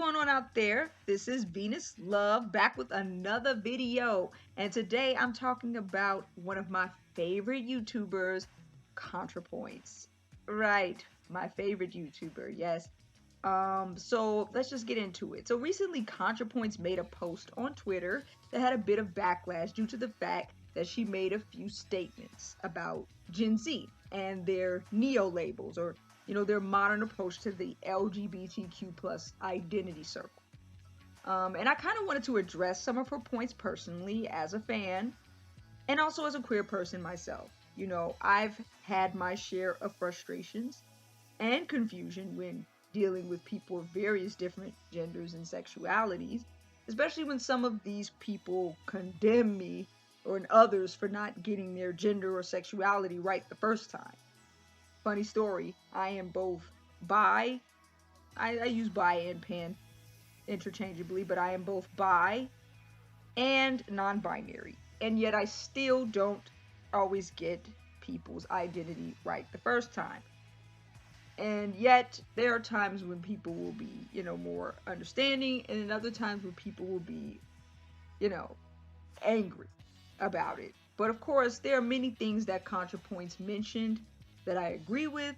going on out there? This is Venus Love back with another video. And today I'm talking about one of my favorite YouTubers, Contrapoints. Right, my favorite YouTuber, yes. So let's just get into it. So recently Contrapoints made a post on Twitter that had a bit of backlash due to the fact that she made a few statements about Gen Z and their neo labels, or their modern approach to the LGBTQ plus identity circle. And I kind of wanted to address some of her points personally as a fan and also as a queer person myself. I've had my share of frustrations and confusion when dealing with people of various different genders and sexualities, especially when some of these people condemn me or others for not getting their gender or sexuality right the first time. Funny story, I am both bi, I use bi and pan interchangeably, but I am both bi and non binary. And yet I still don't always get people's identity right the first time. And yet there are times when people will be, more understanding, and then other times when people will be, you know, angry about it. But of course, there are many things that ContraPoints mentioned that I agree with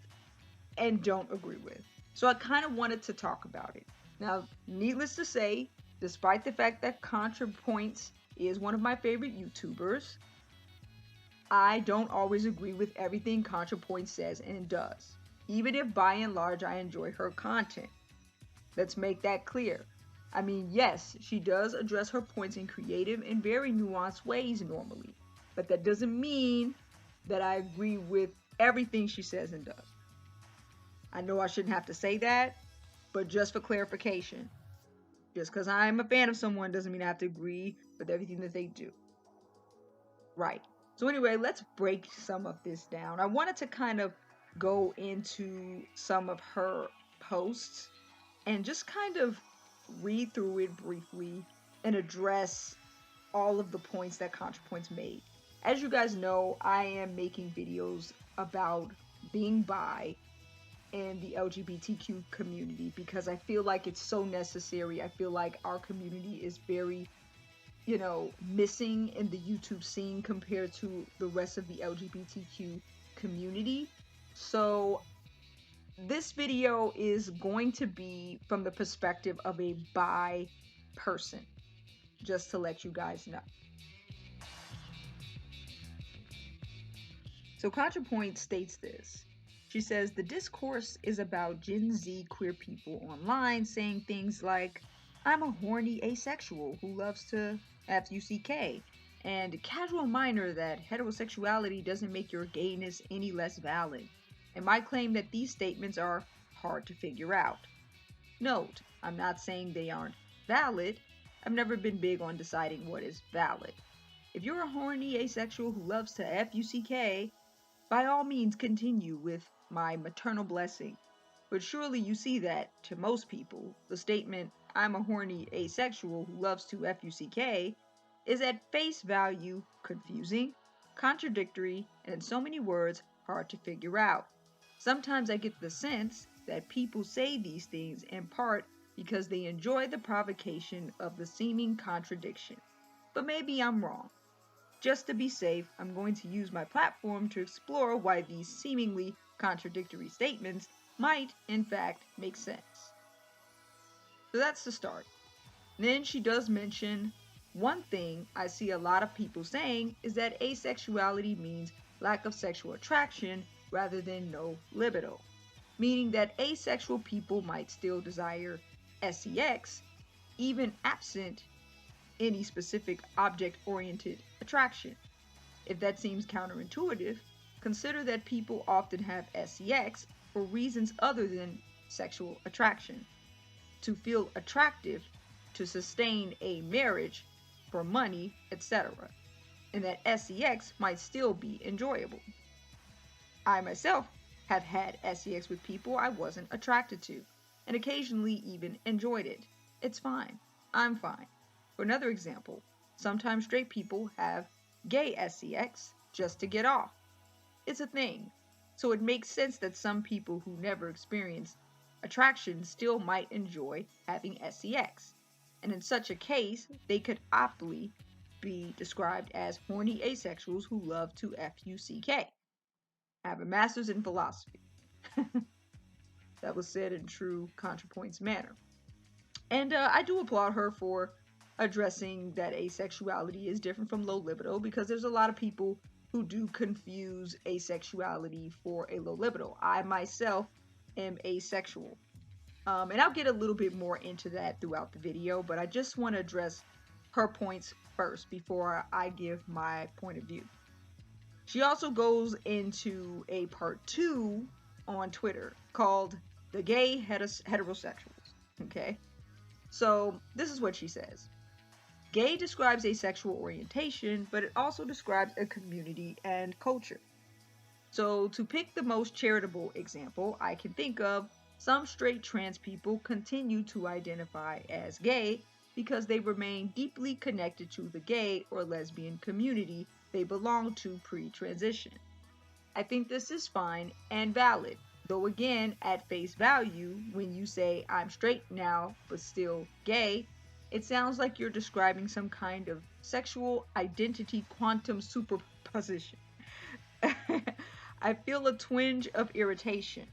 and don't agree with. So I kind of wanted to talk about it. Now, needless to say, despite the fact that ContraPoints is one of my favorite YouTubers, I don't always agree with everything ContraPoints says and does, even if by and large I enjoy her content. Let's make that clear. I mean, yes, she does address her points in creative and very nuanced ways normally, but that doesn't mean that I agree with everything she says and does. I know I shouldn't have to say that, but just for clarification, just because I'm a fan of someone doesn't mean I have to agree with everything that they do. Right. So, anyway, let's break some of this down. I wanted to kind of go into some of her posts and just kind of read through it briefly and address all of the points that ContraPoints made. As you guys know, I am making videos about being bi and the LGBTQ community because I feel like it's so necessary. I feel like our community is very, missing in the YouTube scene compared to the rest of the LGBTQ community. So this video is going to be from the perspective of a bi person, just to let you guys know. So ContraPoint states this. She says the discourse is about Gen Z queer people online saying things like, I'm a horny asexual who loves to FUCK, and casual minor that heterosexuality doesn't make your gayness any less valid. And my claim that these statements are hard to figure out. Note, I'm not saying they aren't valid. I've never been big on deciding what is valid. If you're a horny asexual who loves to FUCK, by all means continue with my maternal blessing. But surely you see that, to most people, the statement, I'm a horny asexual who loves to FUCK, is at face value confusing, contradictory, and in so many words, hard to figure out. Sometimes I get the sense that people say these things in part because they enjoy the provocation of the seeming contradiction. But maybe I'm wrong. Just to be safe, I'm going to use my platform to explore why these seemingly contradictory statements might, in fact, make sense. So that's the start. Then she does mention one thing I see a lot of people saying is that asexuality means lack of sexual attraction rather than no libido, meaning that asexual people might still desire sex even absent any specific object-oriented attraction. If that seems counterintuitive, consider that people often have sex for reasons other than sexual attraction. To feel attractive, to sustain a marriage, for money, etc. And that sex might still be enjoyable. I myself have had sex with people I wasn't attracted to, and occasionally even enjoyed it. It's fine. I'm fine. For another example, sometimes straight people have gay sex just to get off. It's a thing. So it makes sense that some people who never experienced attraction still might enjoy having sex. And in such a case, they could aptly be described as horny asexuals who love to fuck. I have a master's in philosophy. That was said in true Contrapoints manner. And I do applaud her for addressing that asexuality is different from low libido, because there's a lot of people who do confuse asexuality for a low libido. I myself am asexual. And I'll get a little bit more into that throughout the video, but I just want to address her points first before I give my point of view. She also goes into a part 2 on Twitter called The Gay Heterosexuals. Okay? So, this is what she says. Gay describes a sexual orientation, but it also describes a community and culture. So, to pick the most charitable example I can think of, some straight trans people continue to identify as gay because they remain deeply connected to the gay or lesbian community they belong to pre-transition. I think this is fine and valid, though again, at face value, when you say I'm straight now but still gay, it sounds like you're describing some kind of sexual identity quantum superposition. I feel a twinge of irritation,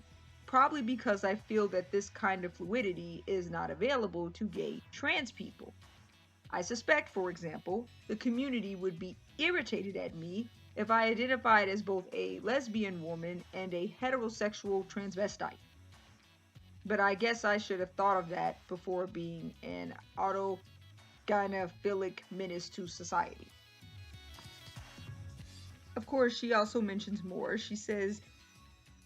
probably because I feel that this kind of fluidity is not available to gay trans people. I suspect, for example, the community would be irritated at me if I identified as both a lesbian woman and a heterosexual transvestite. But I guess I should have thought of that before being an autogynephilic menace to society. Of course, she also mentions more. She says,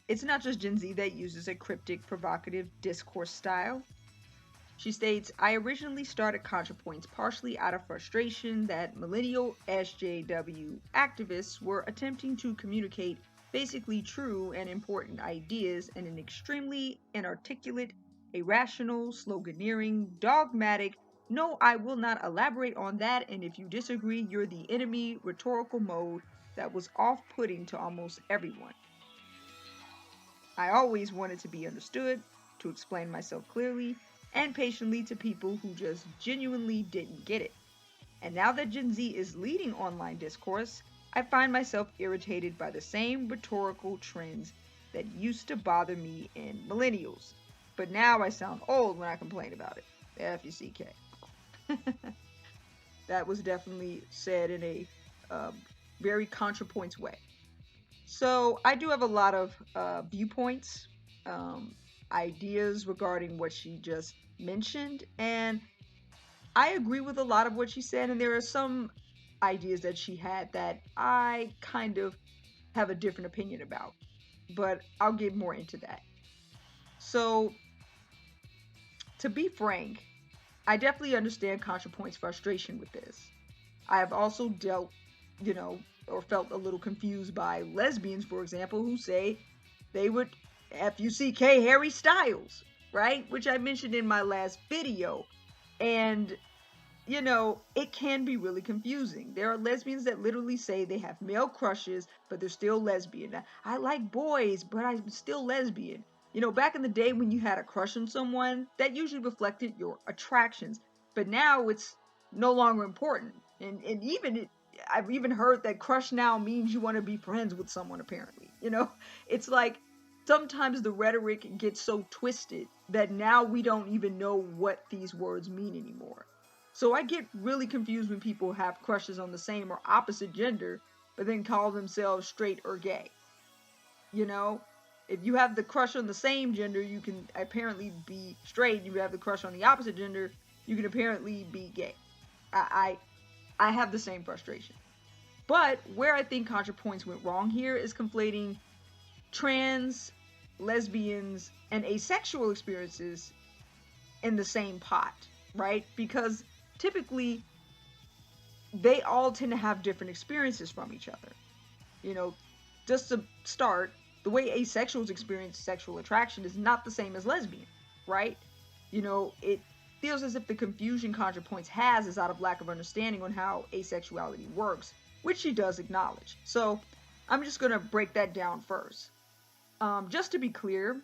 it's not just Gen Z that uses a cryptic, provocative discourse style. She states, I originally started Contrapoints partially out of frustration that millennial SJW activists were attempting to communicate basically true and important ideas in an extremely inarticulate, irrational, sloganeering, dogmatic, no, I will not elaborate on that, and if you disagree, you're the enemy rhetorical mode that was off-putting to almost everyone. I always wanted to be understood, to explain myself clearly and patiently to people who just genuinely didn't get it. And now that Gen Z is leading online discourse, I find myself irritated by the same rhetorical trends that used to bother me in millennials. But now I sound old when I complain about it. F-U-C-K. That was definitely said in a very Contrapoints way. So I do have a lot of viewpoints, ideas regarding what she just mentioned, and I agree with a lot of what she said, and there are some ideas that she had that I kind of have a different opinion about, but I'll get more into that. So, to be frank, I definitely understand Contrapoint's frustration with this. I have also dealt, or felt a little confused by lesbians, for example, who say they would FUCK Harry Styles, right? Which I mentioned in my last video. And, it can be really confusing. There are lesbians that literally say they have male crushes, but they're still lesbian. I like boys, but I'm still lesbian. Back in the day when you had a crush on someone, that usually reflected your attractions. But now it's no longer important. And I've even heard that crush now means you want to be friends with someone, apparently. It's like sometimes the rhetoric gets so twisted that now we don't even know what these words mean anymore. So I get really confused when people have crushes on the same or opposite gender, but then call themselves straight or gay. If you have the crush on the same gender, you can apparently be straight. If you have the crush on the opposite gender, you can apparently be gay. I have the same frustration. But where I think Contrapoints went wrong here is conflating trans, lesbians, and asexual experiences in the same pot, right? Because typically they all tend to have different experiences from each other. Just to start, the way asexuals experience sexual attraction is not the same as lesbian, right? It feels as if the confusion Contrapoints has is out of lack of understanding on how asexuality works, which she does acknowledge. So I'm just going to break that down first. Just to be clear,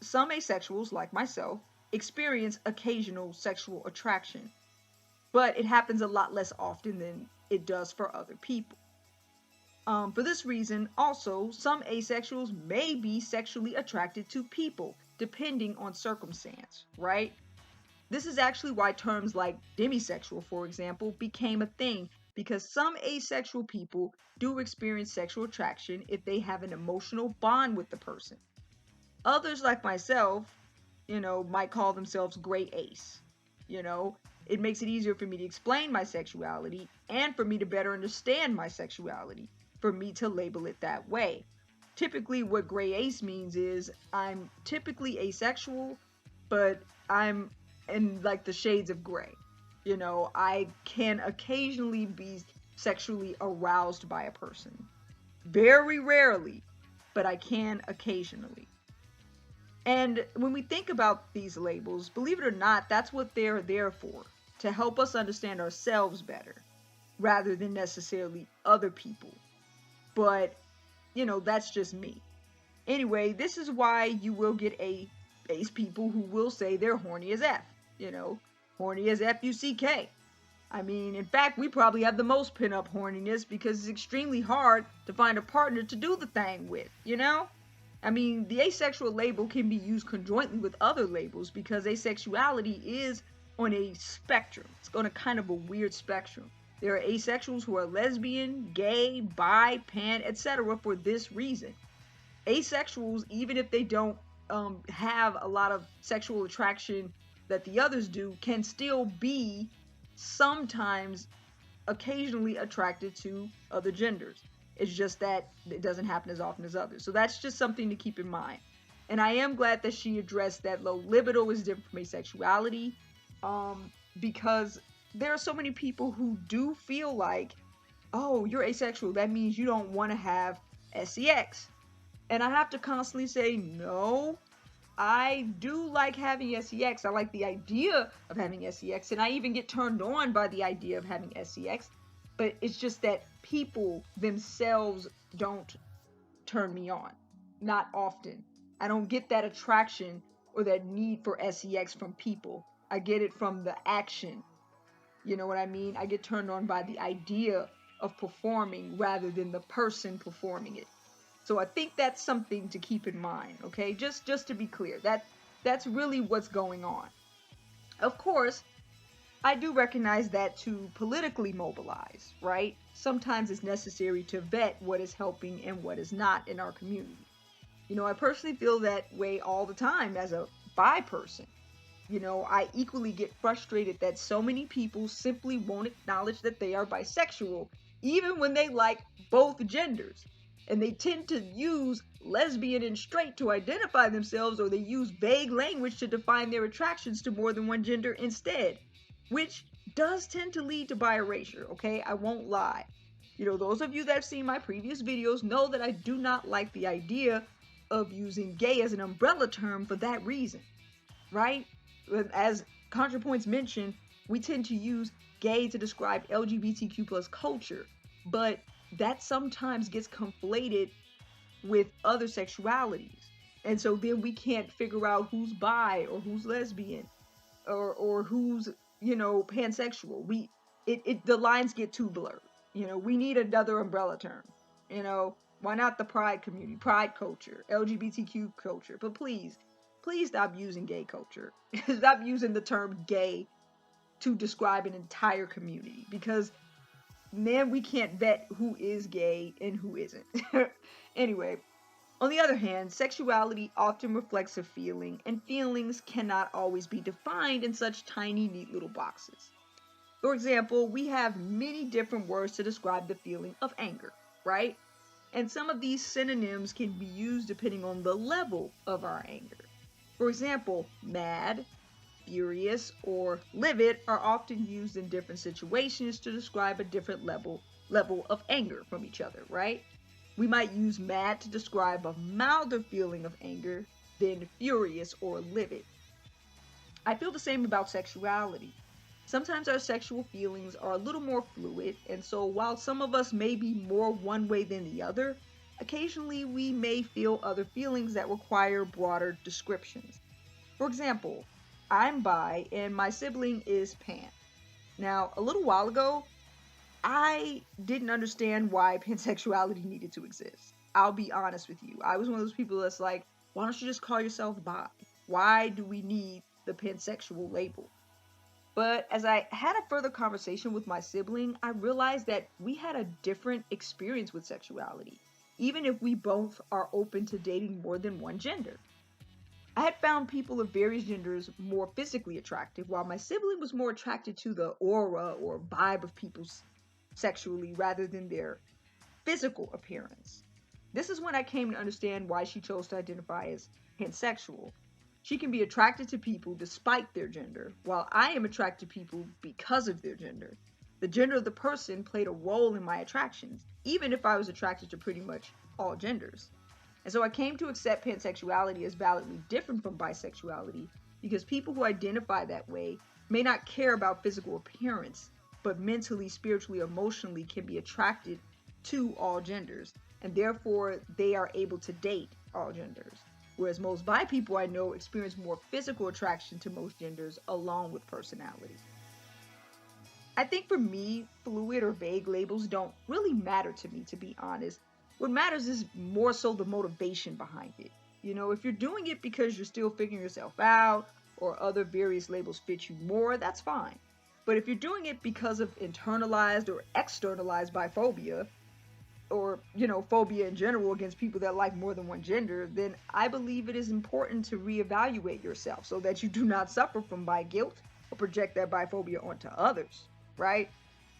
some asexuals, like myself, experience occasional sexual attraction, but it happens a lot less often than it does for other people. For this reason, also, some asexuals may be sexually attracted to people, depending on circumstance, right? This is actually why terms like demisexual, for example, became a thing, because some asexual people do experience sexual attraction if they have an emotional bond with the person. Others, like myself, might call themselves gray ace. You know, it makes it easier for me to explain my sexuality and for me to better understand my sexuality, for me to label it that way. Typically, what gray ace means is I'm typically asexual, but I'm in like the shades of gray. I can occasionally be sexually aroused by a person. Very rarely, but I can occasionally. And when we think about these labels, believe it or not, that's what they're there for, to help us understand ourselves better rather than necessarily other people. But, that's just me. Anyway, this is why you will get ace people who will say they're horny as F, horny as Fuck. I mean, in fact, we probably have the most pinup horniness because it's extremely hard to find a partner to do the thing with. I mean, the asexual label can be used conjointly with other labels because asexuality is on a spectrum. It's on a kind of a weird spectrum. There are asexuals who are lesbian, gay, bi, pan, etc. for this reason. Asexuals, even if they don't have a lot of sexual attraction that the others do, can still be sometimes occasionally attracted to other genders. It's just that it doesn't happen as often as others. So that's just something to keep in mind. And I am glad that she addressed that low libido is different from asexuality, because there are so many people who do feel like, oh, you're asexual, that means you don't want to have sex. And I have to constantly say, no, I do like having sex. I like the idea of having sex, and I even get turned on by the idea of having sex. But it's just that people themselves don't turn me on. Not often. I don't get that attraction or that need for sex from people. I get it from the action. You know what I mean? I get turned on by the idea of performing rather than the person performing it. So I think that's something to keep in mind, okay? Just to be clear, that's really what's going on. Of course, I do recognize that to politically mobilize, right? Sometimes it's necessary to vet what is helping and what is not in our community. I personally feel that way all the time as a bi person. I equally get frustrated that so many people simply won't acknowledge that they are bisexual, even when they like both genders. And they tend to use lesbian and straight to identify themselves, or they use vague language to define their attractions to more than one gender instead, which does tend to lead to bi erasure, okay? I won't lie. Those of you that have seen my previous videos know that I do not like the idea of using gay as an umbrella term for that reason, right? As Contrapoints mentioned, we tend to use gay to describe LGBTQ plus culture, but that sometimes gets conflated with other sexualities. And so then we can't figure out who's bi or who's lesbian or who's, pansexual. The lines get too blurred. We need another umbrella term. Why not the pride community, pride culture, LGBTQ culture? But please stop using gay culture. Stop using the term gay to describe an entire community, because then we can't vet who is gay and who isn't. Anyway, on the other hand, sexuality often reflects a feeling, and feelings cannot always be defined in such tiny, neat little boxes. For example, we have many different words to describe the feeling of anger, right? And some of these synonyms can be used depending on the level of our anger. For example, mad, furious, or livid are often used in different situations to describe a different level of anger from each other, right? We might use mad to describe a milder feeling of anger than furious or livid. I feel the same about sexuality. Sometimes our sexual feelings are a little more fluid, and so while some of us may be more one way than the other, occasionally we may feel other feelings that require broader descriptions. For example, I'm bi and my sibling is pan. Now, a little while ago, I didn't understand why pansexuality needed to exist. I'll be honest with you. I was one of those people that's like, why don't you just call yourself bi? Why do we need the pansexual label? But as I had a further conversation with my sibling, I realized that we had a different experience with sexuality, even if we both are open to dating more than one gender. I had found people of various genders more physically attractive, while my sibling was more attracted to the aura or vibe of people sexually rather than their physical appearance. This is when I came to understand why she chose to identify as pansexual. She can be attracted to people despite their gender, while I am attracted to people because of their gender. The gender of the person played a role in my attractions, even if I was attracted to pretty much all genders. And so I came to accept pansexuality as validly different from bisexuality because people who identify that way may not care about physical appearance, but mentally, spiritually, emotionally can be attracted to all genders, and therefore they are able to date all genders. Whereas most bi people I know experience more physical attraction to most genders along with personality. I think for me, fluid or vague labels don't really matter to me, to be honest. What matters is more so the motivation behind it. If you're doing it because you're still figuring yourself out or other various labels fit you more, that's fine. But if you're doing it because of internalized or externalized biphobia, or phobia in general against people that like more than one gender, then I believe it is important to reevaluate yourself so that you do not suffer from bi guilt or project that biphobia onto others, right?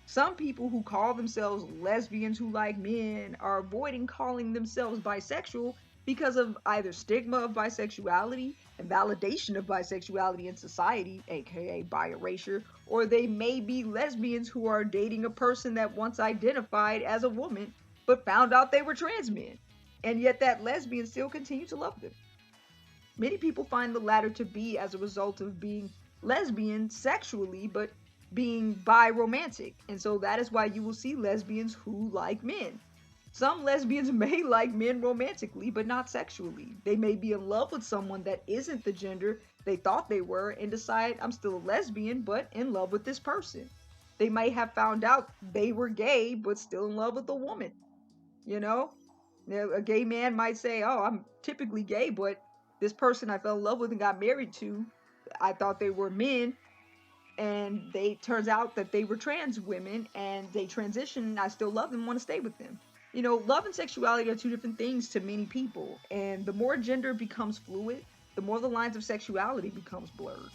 Some people who call themselves lesbians who like men are avoiding calling themselves bisexual because of either stigma of bisexuality and validation of bisexuality in society, aka bi erasure, or they may be lesbians who are dating a person that once identified as a woman but found out they were trans men. And yet that lesbian still continues to love them. Many people find the latter to be as a result of being lesbian sexually, but being bi romantic. And so that is why you will see lesbians who like men. Some lesbians may like men romantically, but not sexually. They may be in love with someone that isn't the gender they thought they were and decide, I'm still a lesbian, but in love with this person. They might have found out they were gay, but still in love with a woman. You know, a gay man might say, "Oh, I'm typically gay, but this person I fell in love with and got married to, I thought they were men, and they turns out that they were trans women, and they transitioned. And I still love them, want to stay with them." Love and sexuality are two different things to many people, and the more gender becomes fluid, the more the lines of sexuality becomes blurred.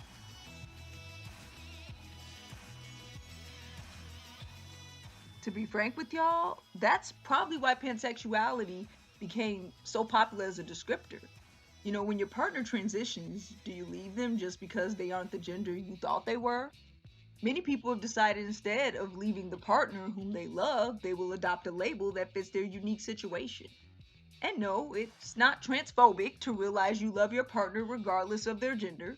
To be frank with y'all, that's probably why pansexuality became so popular as a descriptor. When your partner transitions, do you leave them just because they aren't the gender you thought they were? Many people have decided instead of leaving the partner whom they love, they will adopt a label that fits their unique situation. And no, it's not transphobic to realize you love your partner regardless of their gender.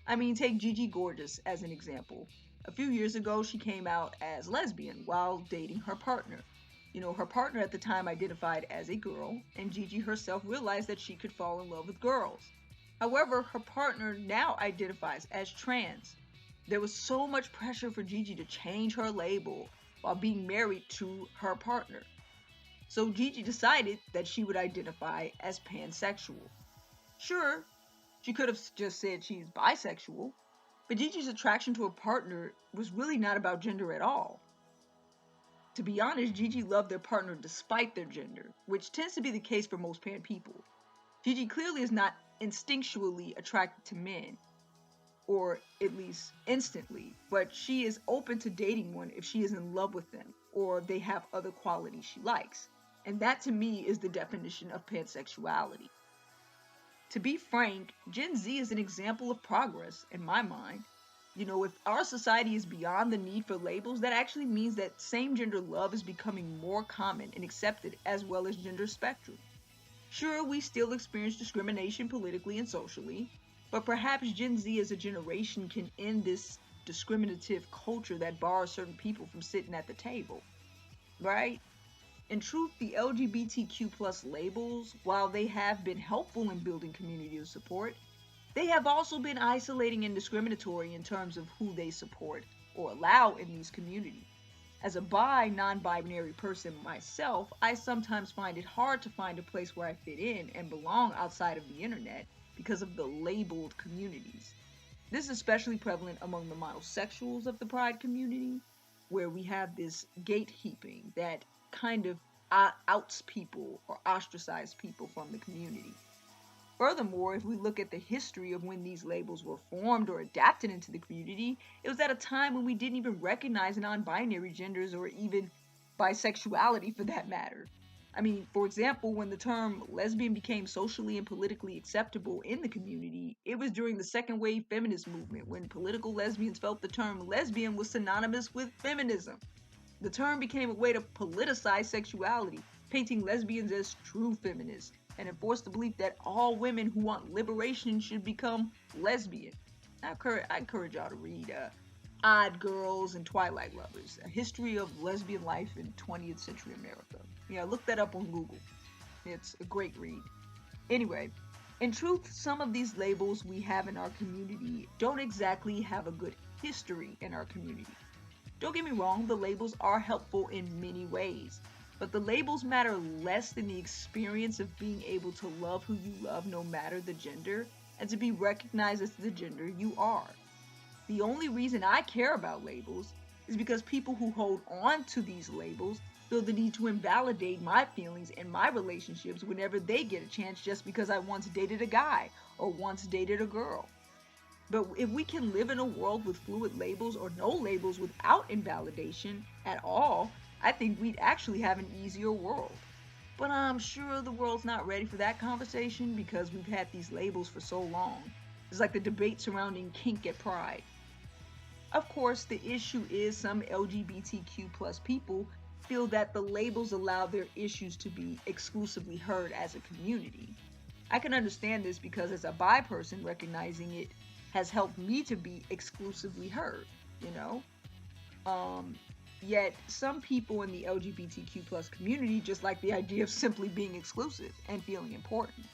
I mean, take Gigi Gorgeous as an example. A few years ago, she came out as lesbian while dating her partner. Her partner at the time identified as a girl, and Gigi herself realized that she could fall in love with girls. However, her partner now identifies as trans. There was so much pressure for Gigi to change her label while being married to her partner. So Gigi decided that she would identify as pansexual. Sure, she could have just said she's bisexual, but Gigi's attraction to her partner was really not about gender at all. To be honest, Gigi loved their partner despite their gender, which tends to be the case for most pan people. Gigi clearly is not instinctually attracted to men, or at least instantly, but she is open to dating one if she is in love with them or they have other qualities she likes. And that to me is the definition of pansexuality. To be frank, Gen Z is an example of progress in my mind. If our society is beyond the need for labels, that actually means that same gender love is becoming more common and accepted as well as gender spectrum. Sure, we still experience discrimination politically and socially, but perhaps Gen Z as a generation can end this discriminative culture that bars certain people from sitting at the table, right? In truth, the LGBTQ plus labels, while they have been helpful in building community of support, they have also been isolating and discriminatory in terms of who they support or allow in these communities. As a non binary person myself, I sometimes find it hard to find a place where I fit in and belong outside of the internet because of the labeled communities. This is especially prevalent among the monosexuals of the pride community, where we have this gatekeeping that kind of outs people or ostracizes people from the community. Furthermore, if we look at the history of when these labels were formed or adapted into the community, it was at a time when we didn't even recognize non binary genders or even bisexuality for that matter. I mean, for example, when the term lesbian became socially and politically acceptable in the community, it was during the second wave feminist movement when political lesbians felt the term lesbian was synonymous with feminism. The term became a way to politicize sexuality, painting lesbians as true feminists, and enforce the belief that all women who want liberation should become lesbian. I encourage y'all to read Odd Girls and Twilight Lovers, A History of Lesbian Life in 20th Century America. Yeah, look that up on Google. It's a great read. Anyway, in truth, some of these labels we have in our community don't exactly have a good history in our community. Don't get me wrong, the labels are helpful in many ways, but the labels matter less than the experience of being able to love who you love no matter the gender and to be recognized as the gender you are. The only reason I care about labels is because people who hold on to these labels feel the need to invalidate my feelings and my relationships whenever they get a chance just because I once dated a guy or once dated a girl. But if we can live in a world with fluid labels or no labels without invalidation at all, I think we'd actually have an easier world. But I'm sure the world's not ready for that conversation because we've had these labels for so long. It's like the debate surrounding kink at Pride. Of course, the issue is some LGBTQ plus people feel that the labels allow their issues to be exclusively heard as a community. I can understand this because as a bi person, recognizing it has helped me to be exclusively heard, you know? Um, Yet some people in the LGBTQ plus community just like the idea of simply being exclusive and feeling important,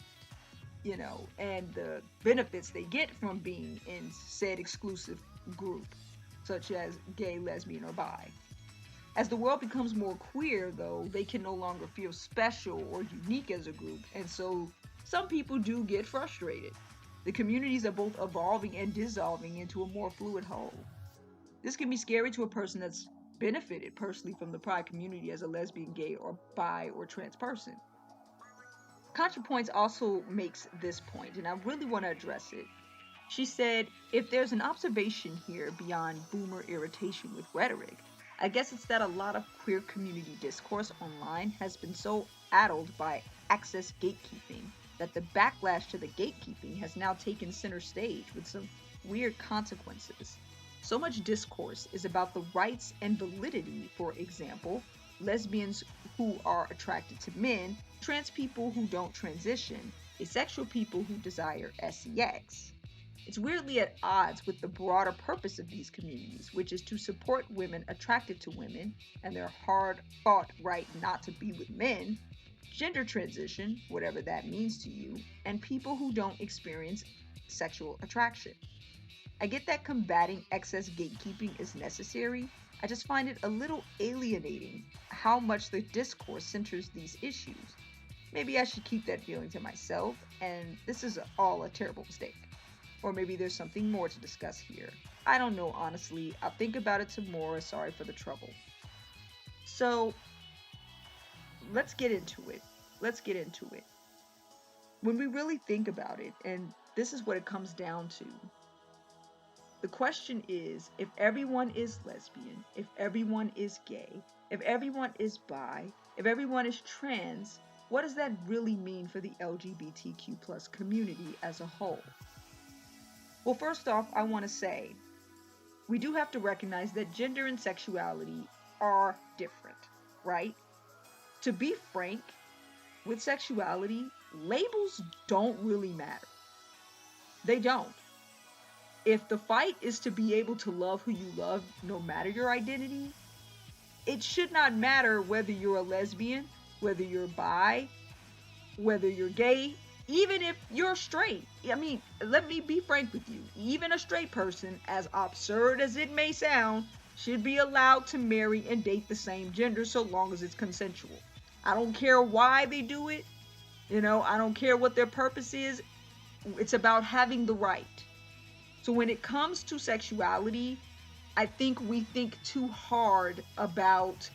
and the benefits they get from being in said exclusive group, such as gay, lesbian, or bi. As the world becomes more queer, though, they can no longer feel special or unique as a group, and so some people do get frustrated. The communities are both evolving and dissolving into a more fluid whole. This can be scary to a person that's benefited personally from the pride community as a lesbian, gay, or bi or trans person. Contrapoints also makes this point, and I really want to address it. She said, if there's an observation here beyond boomer irritation with rhetoric, I guess it's that a lot of queer community discourse online has been so addled by access gatekeeping that the backlash to the gatekeeping has now taken center stage with some weird consequences. So much discourse is about the rights and validity, for example, lesbians who are attracted to men, trans people who don't transition, asexual people who desire sex. It's weirdly at odds with the broader purpose of these communities, which is to support women attracted to women and their hard fought right not to be with men, gender transition, whatever that means to you, and people who don't experience sexual attraction. I get that combating excess gatekeeping is necessary. I just find it a little alienating how much the discourse centers these issues. Maybe I should keep that feeling to myself, and this is all a terrible mistake. Or maybe there's something more to discuss here. I don't know, honestly. I'll think about it some more. Sorry for the trouble. So, let's get into it. Let's get into it. When we really think about it, and this is what it comes down to, the question is if everyone is lesbian, if everyone is gay, if everyone is bi, if everyone is trans, what does that really mean for the LGBTQ plus community as a whole? Well, first off, I want to say we do have to recognize that gender and sexuality are different, right? To be frank, with sexuality, labels don't really matter. They don't. If the fight is to be able to love who you love no matter your identity, It should not matter whether you're a lesbian, whether you're bi, whether you're gay, even if you're straight. I mean, let me be frank with you. Even a straight person, as absurd as it may sound, should be allowed to marry and date the same gender so long as it's consensual. I don't care why they do it. I don't care what their purpose is. It's about having the right. So when it comes to sexuality, I think we think too hard about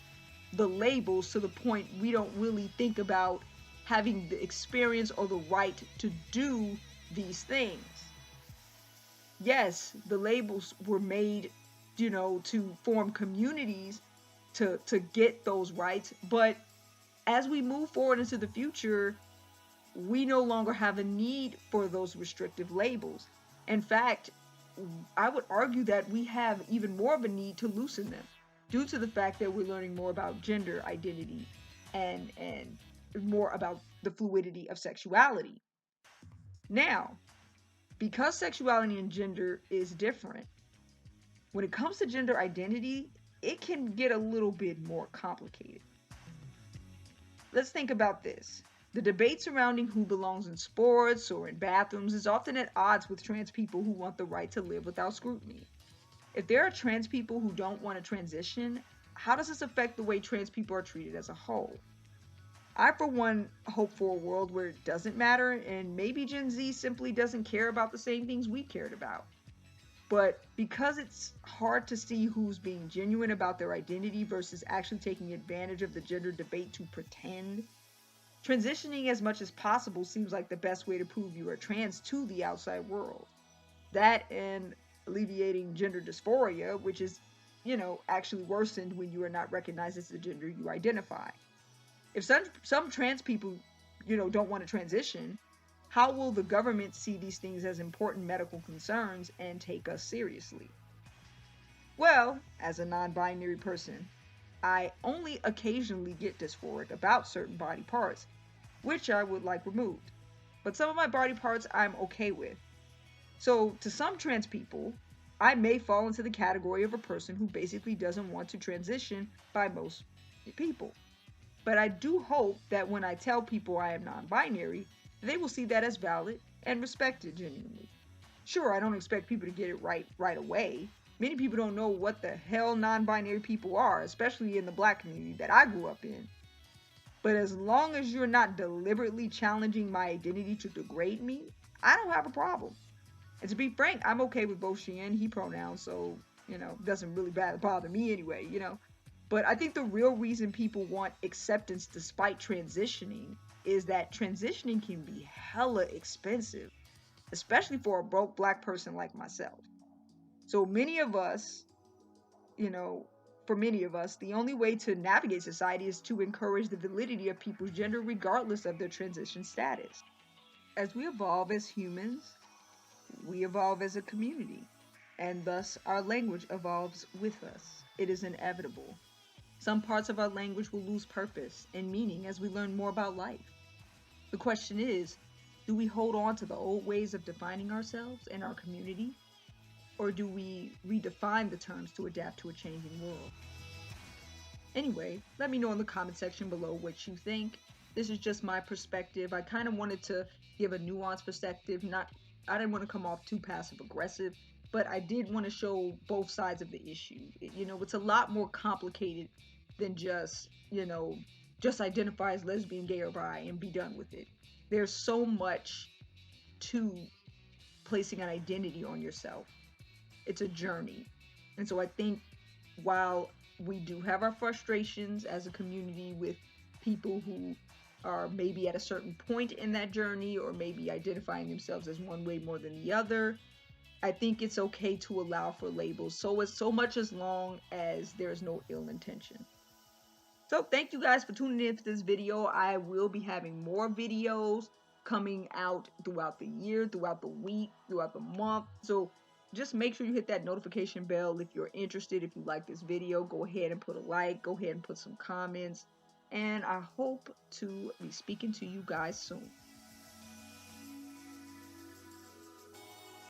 the labels to the point we don't really think about having the experience or the right to do these things. Yes, the labels were made, to form communities to get those rights, but as we move forward into the future, we no longer have a need for those restrictive labels. In fact, I would argue that we have even more of a need to loosen them due to the fact that we're learning more about gender identity and more about the fluidity of sexuality. Now, because sexuality and gender is different, when it comes to gender identity, it can get a little bit more complicated. Let's think about this. The debate surrounding who belongs in sports or in bathrooms is often at odds with trans people who want the right to live without scrutiny. If there are trans people who don't want to transition, how does this affect the way trans people are treated as a whole? I, for one, hope for a world where it doesn't matter and maybe Gen Z simply doesn't care about the same things we cared about. But because it's hard to see who's being genuine about their identity versus actually taking advantage of the gender debate to pretend, transitioning as much as possible seems like the best way to prove you are trans to the outside world. That and alleviating gender dysphoria, which is, actually worsened when you are not recognized as the gender you identify. If some trans people, don't want to transition, how will the government see these things as important medical concerns and take us seriously? Well, as a non binary person, I only occasionally get dysphoric about certain body parts, which I would like removed. But some of my body parts I'm okay with. So, to some trans people, I may fall into the category of a person who basically doesn't want to transition by most people. But I do hope that when I tell people I am non binary, they will see that as valid and respect it genuinely. Sure, I don't expect people to get it right away. Many people don't know what the hell non binary people are, especially in the black community that I grew up in. But as long as you're not deliberately challenging my identity to degrade me, I don't have a problem. And to be frank, I'm okay with both she and he pronouns, so, it doesn't really bother me anyway. But I think the real reason people want acceptance despite transitioning is that transitioning can be hella expensive, especially for a broke black person like myself. So many of us, you know, for many of us, the only way to navigate society is to encourage the validity of people's gender regardless of their transition status. As we evolve as humans, we evolve as a community, and thus our language evolves with us. It is inevitable. Some parts of our language will lose purpose and meaning as we learn more about life. The question is, do we hold on to the old ways of defining ourselves and our community? Or do we redefine the terms to adapt to a changing world? Anyway, let me know in the comment section below what you think. This is just my perspective. I kind of wanted to give a nuanced perspective. I didn't want to come off too passive aggressive, but I did want to show both sides of the issue. It's a lot more complicated than just identify as lesbian, gay, or bi and be done with it. There's so much to placing an identity on yourself. It's a journey. And so I think while we do have our frustrations as a community with people who are maybe at a certain point in that journey or maybe identifying themselves as one way more than the other, I think it's okay to allow for labels so much as long as there's no ill intention. So thank you guys for tuning in for this video. I will be having more videos coming out throughout the year, throughout the week, throughout the month. So just make sure you hit that notification bell if you're interested. If you like this video, go ahead and put a like, go ahead and put some comments. And I hope to be speaking to you guys soon.